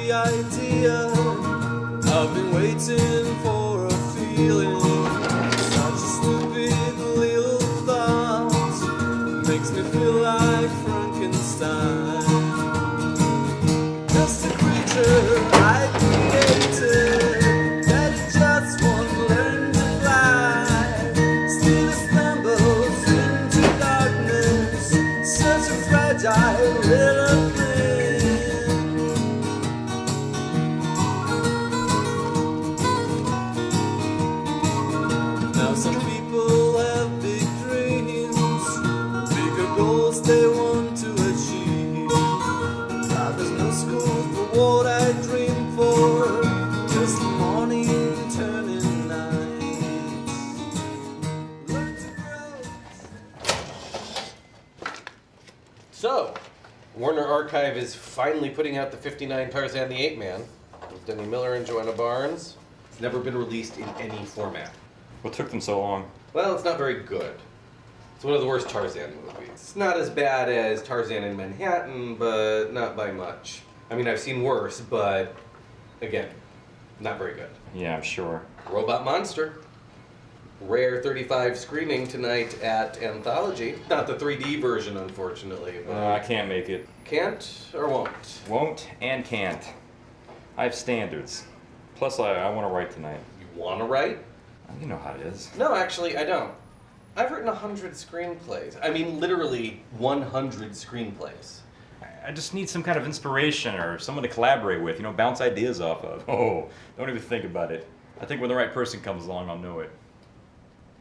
the idea. I've been waiting for a feeling. Such a stupid little thought makes me feel like Frankenstein. Just a creature I created, that it just won't learn to fly. Still stumbles into darkness, such a fragile little thing. Now some people have big dreams, bigger goals they want to achieve. Now there's no school for what I dream for, just morning turning nights. Learn to grow. So, Warner Archive is finally putting out the 59 Tarzan the Ape Man with Denny Miller and Joanna Barnes. It's never been released in any format. What took them so long? Well, it's not very good. It's one of the worst Tarzan movies. It's not as bad as Tarzan in Manhattan, but not by much. I mean, I've seen worse, but again, not very good. Yeah, I'm sure. Robot Monster. Rare 35 screening tonight at Anthology. Not the 3D version, unfortunately. But I can't make it. can't or won't? Won't and can't. I have standards. Plus, I want to write tonight. You want to write? You know how it is. No, actually, I don't. I've written 100 screenplays. I mean, literally 100 screenplays. I just need some kind of inspiration or someone to collaborate with, bounce ideas off of. Oh, don't even think about it. I think when the right person comes along, I'll know it.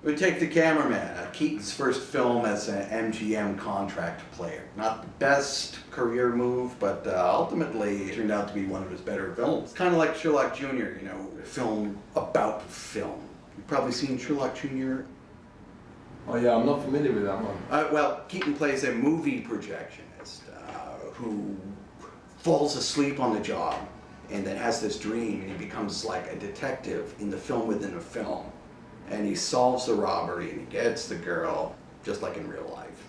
We take the cameraman, Keaton's first film as an MGM contract player. Not the best career move, but ultimately it turned out to be one of his better films. Kind of like Sherlock Jr., a film about film. You've probably seen Sherlock Jr. Oh yeah, I'm not familiar with that one. Well, Keaton plays a movie projectionist who falls asleep on the job and then has this dream, and he becomes like a detective in the film within a film. And he solves the robbery and he gets the girl, just like in real life.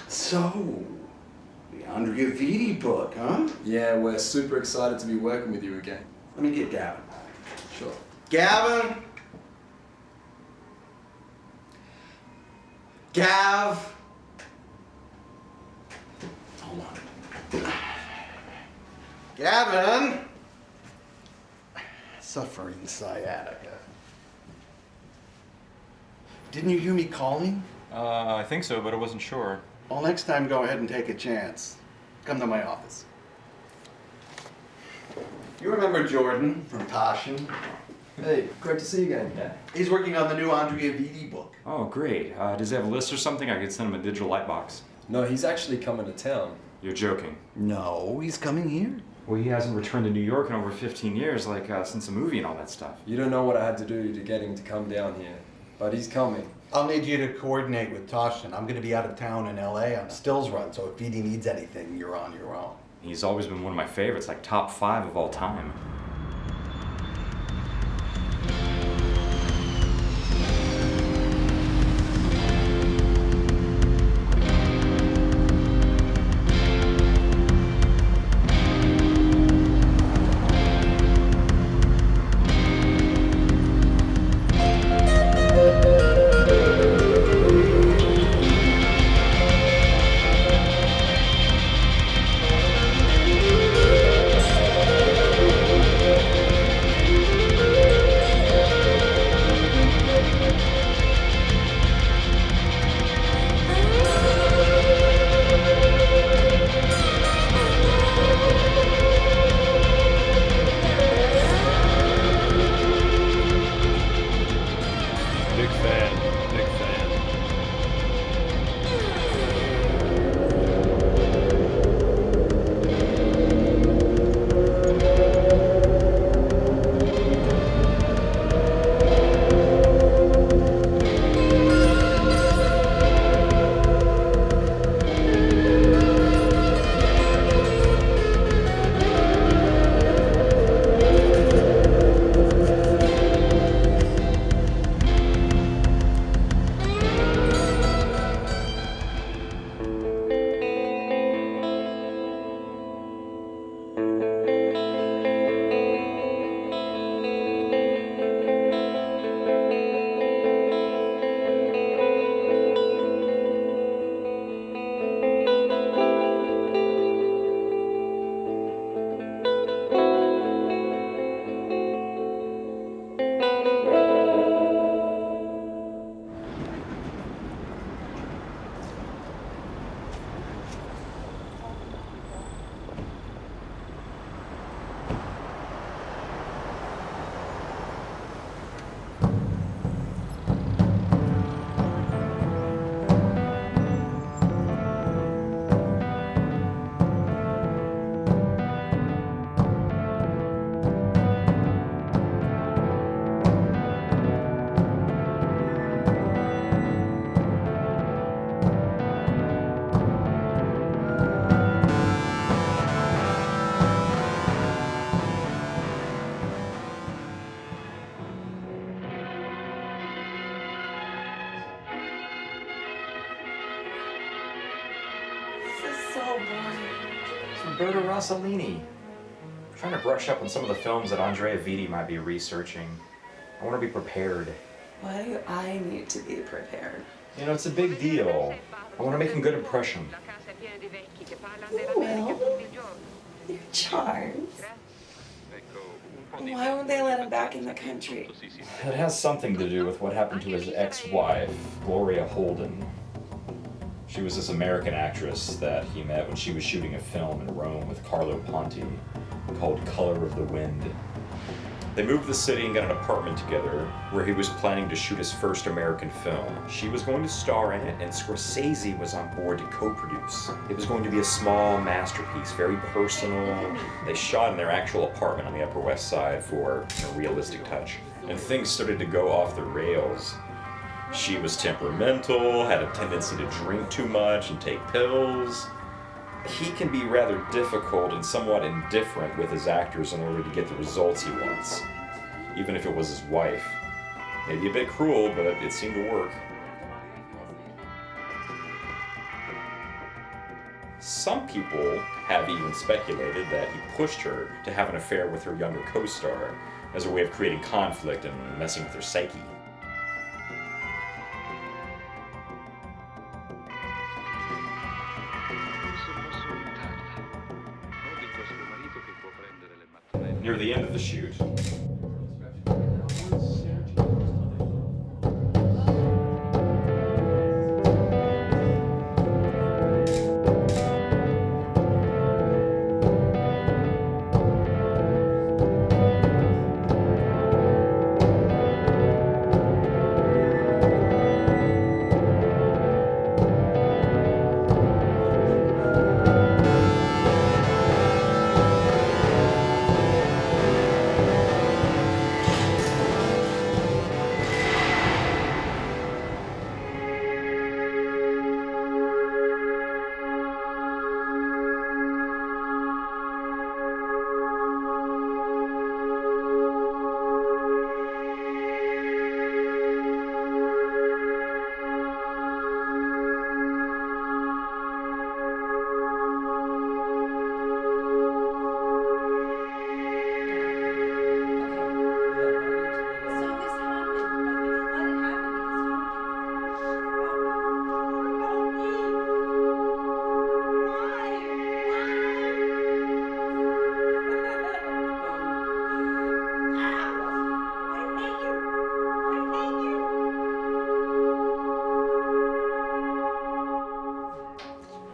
So, the Andrea Vitti book, huh? Yeah, we're super excited to be working with you again. Let me get Gavin. Sure. Gavin! Gav! Hold on. Gavin! Suffering sciatica. Didn't you hear me calling? I think so, but I wasn't sure. Well, next time go ahead and take a chance. Come to my office. You remember Jordan from Toshin? Hey, great to see you again. Yeah. He's working on the new Andrea Vitti book. Oh, great. Does he have a list or something? I could send him a digital lightbox. No, he's actually coming to town. You're joking. No, he's coming here. Well, he hasn't returned to New York in over 15 years, since the movie and all that stuff. You don't know what I had to do to get him to come down here, but he's coming. I'll need you to coordinate with Toshin. I'm going to be out of town in LA on a stills run, so if Vitti needs anything, you're on your own. He's always been one of my favorites, like top 5 of all time. Roberto Rossellini. I'm trying to brush up on some of the films that Andrea Vitti might be researching. I want to be prepared. Why do I need to be prepared? You know, it's a big deal. I want to make a good impression. Well, they're charmed. Why won't they let him back in the country? It has something to do with what happened to his ex-wife, Gloria Holden. She was this American actress that he met when she was shooting a film in Rome with Carlo Ponti called Color of the Wind. They moved to the city and got an apartment together where he was planning to shoot his first American film. She was going to star in it, and Scorsese was on board to co-produce. It was going to be a small masterpiece, very personal. They shot in their actual apartment on the Upper West Side for a realistic touch. And things started to go off the rails. She was temperamental, had a tendency to drink too much and take pills. He can be rather difficult and somewhat indifferent with his actors in order to get the results he wants, even if it was his wife. Maybe a bit cruel, but it seemed to work. Some people have even speculated that he pushed her to have an affair with her younger co-star as a way of creating conflict and messing with her psyche. Near the end of the shoot,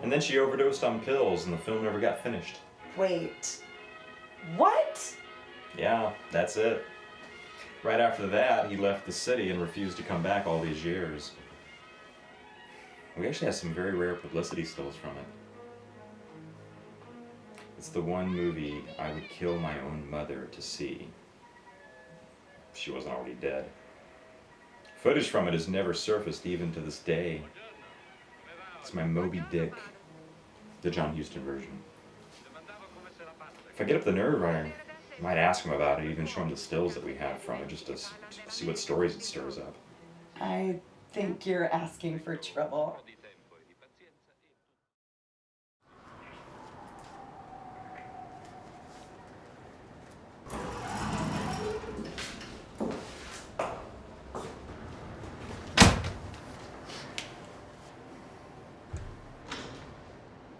and then she overdosed on pills and the film never got finished. Wait. What? Yeah, that's it. Right after that, he left the city and refused to come back all these years. We actually have some very rare publicity stills from it. It's the one movie I would kill my own mother to see. If she wasn't already dead. Footage from it has never surfaced even to this day. It's my Moby Dick, the John Huston version. If I get up the nerve, I might ask him about it, even show him the stills that we have from it, just to see what stories it stirs up. I think you're asking for trouble.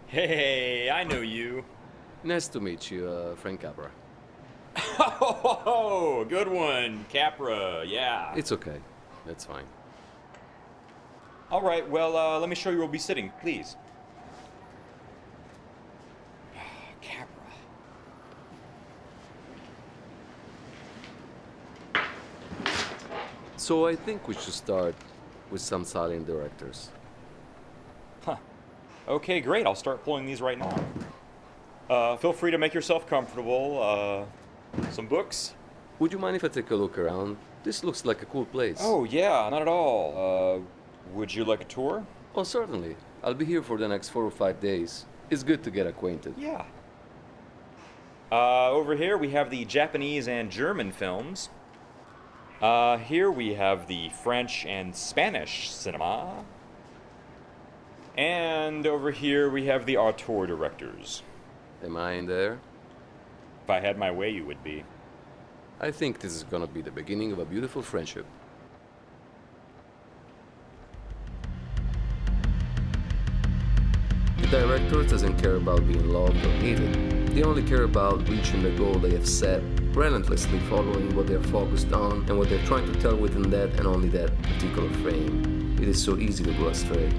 Hey, I know you. Nice to meet you, Frank Capra. Oh, good one, Capra, yeah. It's okay. That's fine. All right, well, let me show you where we'll be sitting, please. Capra. So I think we should start with some silent directors. Huh. Okay, great. I'll start pulling these right now. Feel free to make yourself comfortable. Some books? Would you mind if I take a look around? This looks like a cool place. Oh, yeah, not at all. Would you like a tour? Oh, certainly. I'll be here for the next 4 or 5 days. It's good to get acquainted. Yeah. Over here we have the Japanese and German films. Here we have the French and Spanish cinema. And over here we have the auteur directors. Am I in there? If I had my way, you would be. I think this is gonna be the beginning of a beautiful friendship. The director doesn't care about being loved or hated. They only care about reaching the goal they have set, relentlessly following what they're focused on and what they're trying to tell within that and only that particular frame. It is so easy to go astray.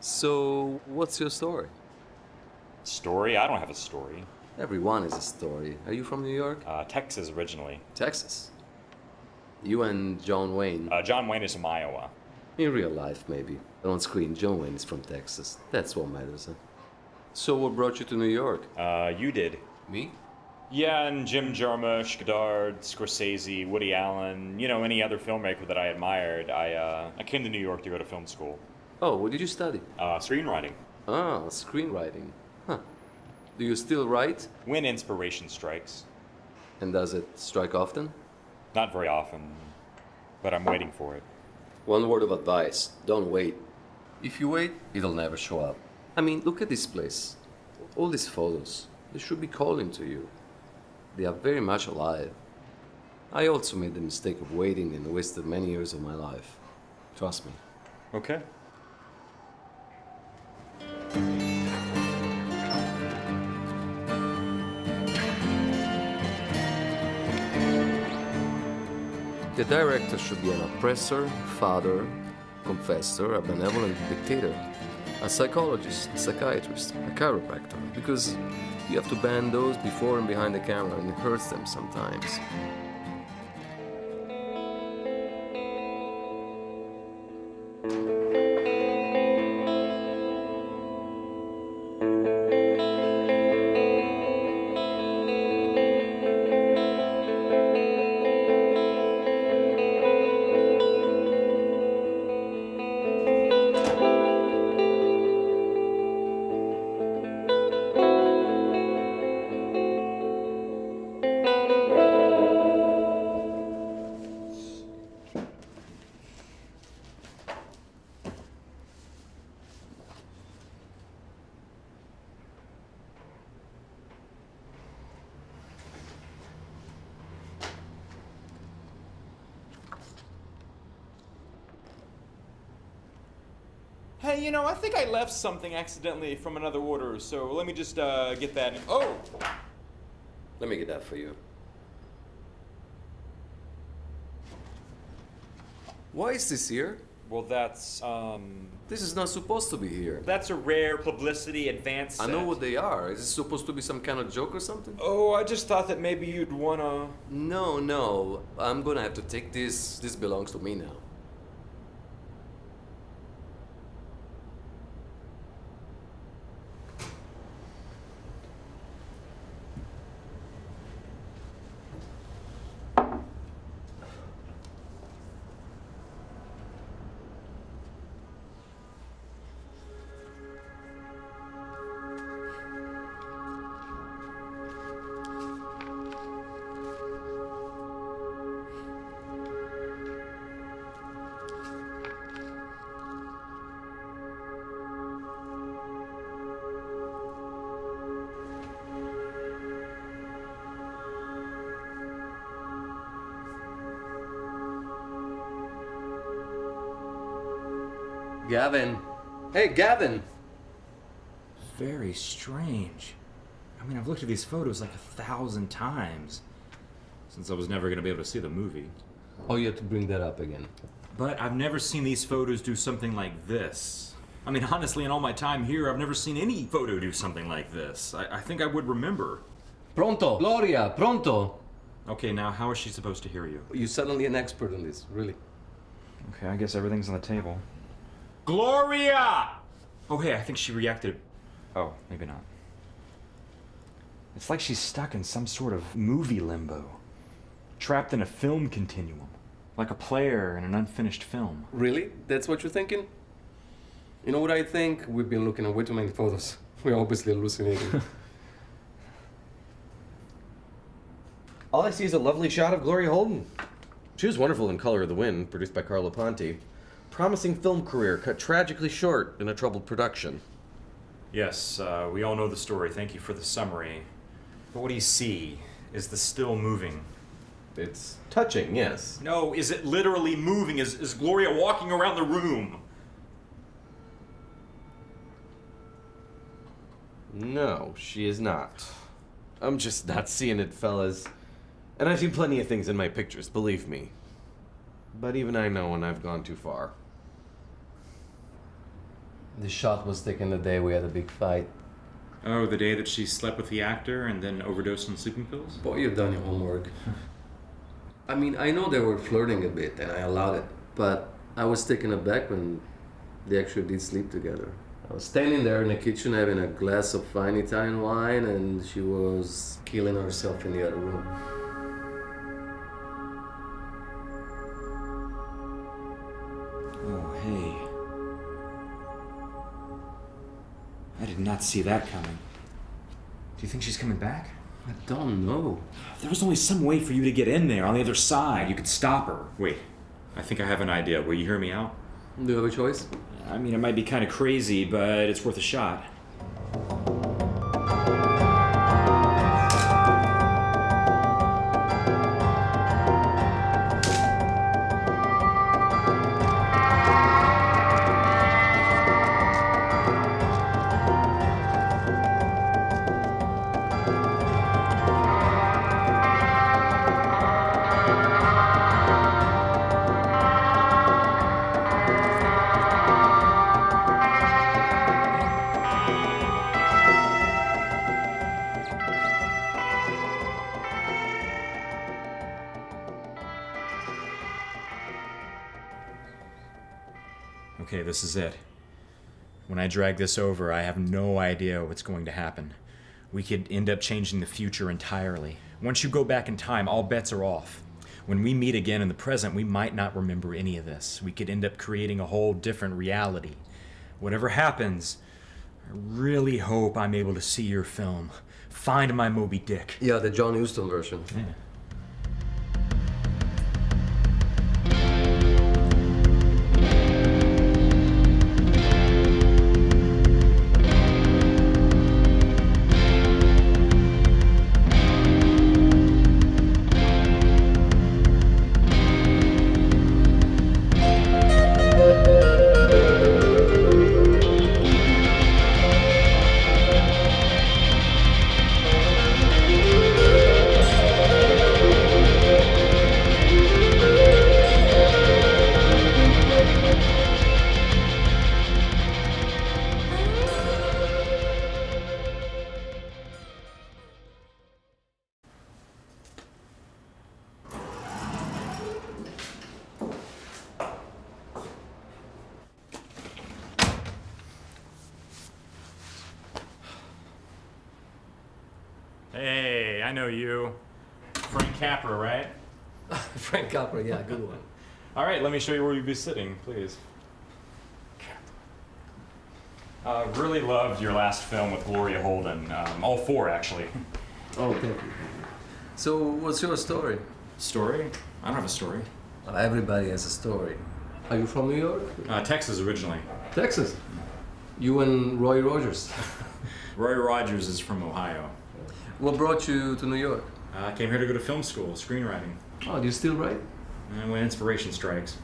So, what's your story? Story? I don't have a story. Everyone has a story. Are you from New York? Texas originally. Texas. You and John Wayne. John Wayne is from Iowa. In real life, maybe. But on screen, John Wayne is from Texas. That's what matters, huh? So what brought you to New York? You did. Me? Yeah, and Jim Jarmusch, Godard, Scorsese, Woody Allen, any other filmmaker that I admired. I came to New York to go to film school. Oh, what did you study? Screenwriting. Ah, screenwriting. Huh. Do you still write? When inspiration strikes. And does it strike often? Not very often, but I'm waiting for it. One word of advice, don't wait. If you wait, it'll never show up. I mean, look at this place. All these photos. They should be calling to you. They are very much alive. I also made the mistake of waiting and wasted many years of my life. Trust me. Okay. The director should be an oppressor, father, confessor, a benevolent dictator, a psychologist, a psychiatrist, a chiropractor, because you have to band those before and behind the camera, and it hurts them sometimes. Hey, I think I left something accidentally from another order, so let me just get that. Oh! Let me get that for you. Why is this here? Well, that's This is not supposed to be here. a rare publicity advance set. I know what they are. Is it supposed to be some kind of joke or something? Oh, I just thought that maybe you'd wanna... No. I'm gonna have to take this. This belongs to me now. Gavin. Hey, Gavin. Very strange. I mean, I've looked at these photos like 1,000 times since I was never going to be able to see the movie. Oh, you have to bring that up again. But I've never seen these photos do something like this. I mean, honestly, in all my time here, I've never seen any photo do something like this. I think I would remember. Pronto, Gloria, pronto. Okay, now how is she supposed to hear you? You're suddenly an expert on this, really. Okay, I guess everything's on the table. Gloria! Oh, hey, I think she reacted. Oh, maybe not. It's like she's stuck in some sort of movie limbo, trapped in a film continuum. Like a player in an unfinished film. Really? That's what you're thinking? You know what I think? We've been looking at way too many photos. We're obviously hallucinating. All I see is a lovely shot of Gloria Holden. She was wonderful in Color of the Wind, produced by Carlo Ponti. Promising film career cut tragically short in a troubled production. Yes, we all know the story. Thank you for the summary. But what do you see? Is the still moving? It's touching, yes. No, is it literally moving? Is Gloria walking around the room? No, she is not. I'm just not seeing it, fellas. And I've seen plenty of things in my pictures, believe me. But even I know when I've gone too far. The shot was taken the day we had a big fight. Oh, the day that she slept with the actor and then overdosed on sleeping pills? Boy, you've done your homework. I mean, I know they were flirting a bit and I allowed it, but I was taken aback when they actually did sleep together. I was standing there in the kitchen having a glass of fine Italian wine and she was killing herself in the other room. Oh, hey. I did not see that coming. Do you think she's coming back? I don't know. There was only some way for you to get in there on the other side. You could stop her. Wait, I think I have an idea. Will you hear me out? Do you have a choice? I mean, it might be kind of crazy, but it's worth a shot. Okay, this is it. When I drag this over, I have no idea what's going to happen. We could end up changing the future entirely. Once you go back in time, all bets are off. When we meet again in the present, we might not remember any of this. We could end up creating a whole different reality. Whatever happens, I really hope I'm able to see your film. Find my Moby Dick. Yeah, the John Huston version. Yeah. Hey, I know you. Frank Capra, right? Frank Capra, yeah, good one. All right, let me show you where you'd be sitting, please. Really loved your last film with Gloria Holden. All four, actually. Oh, thank you. So, what's your story? Story? I don't have a story. Everybody has a story. Are you from New York? Texas originally. Texas? You and Roy Rogers. Roy Rogers is from Ohio. What brought you to New York? I came here to go to film school, screenwriting. Oh, do you still write? And when inspiration strikes.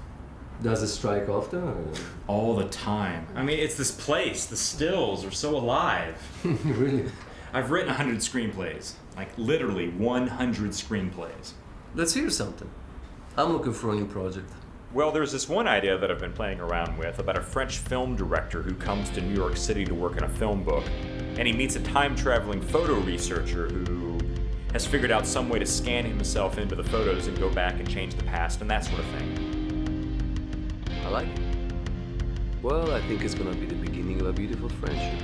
Does it strike often? Or? All the time. I mean, it's this place. The stills are so alive. Really? I've written 100 screenplays. Like, literally 100 screenplays. Let's hear something. I'm looking for a new project. Well, there's this one idea that I've been playing around with about a French film director who comes to New York City to work on a film book. And he meets a time-traveling photo researcher who has figured out some way to scan himself into the photos and go back and change the past and that sort of thing. I like it. Well, I think it's gonna be the beginning of a beautiful friendship.